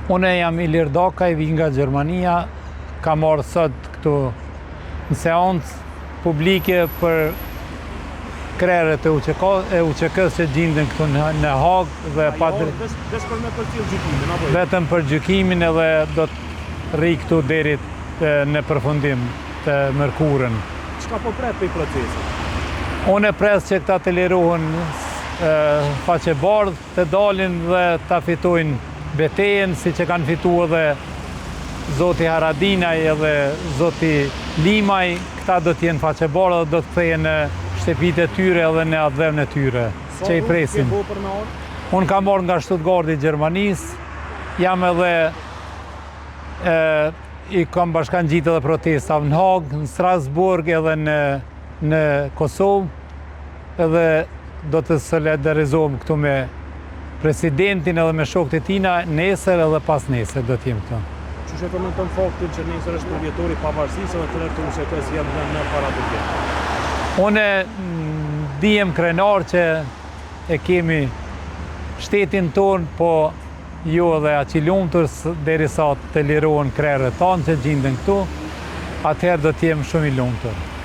Unë jam Ilir Doka, i vi nga Gjermania, ka marrë sot këtu në seancë publike për krerët e UÇK-s që gjenden këtu në Hagë dhe vetëm për gjykimin edhe do të rri këtu deri në përfundim të mërkurën. Çka po pret për procesin? Unë pres që këta të lirohen faqebardh, të dalin dhe ta fitojnë betejën, si që kanë fitu edhe Zoti Haradinaj edhe Zoti Limaj, këta do t'jenë faqebardh dhe do të kthehen në shtëpitë e tyre edhe në atdhemën e tyre, që i presim. Unë kam marrë nga Stuttgarti i Gjermanisë, jam edhe i kam bashkangjitur edhe protesta në Hagë, në Strasburg edhe në Kosovë, edhe do të solidarizohem këtu me presidentin edhe me shokët e tina nesër edhe pas nesër do t'jem këtu. Çu e komenton faktin që nesër është përvjetori i pavarësisë dhe të UÇK-s janë në para të vjetë? Unë dijem krenar që e kemi shtetin tonë, po jo edhe aq i lumtur derisa të lirohen krerët tanë që gjenden këtu, atëherë do t'jem shumë i lumtur.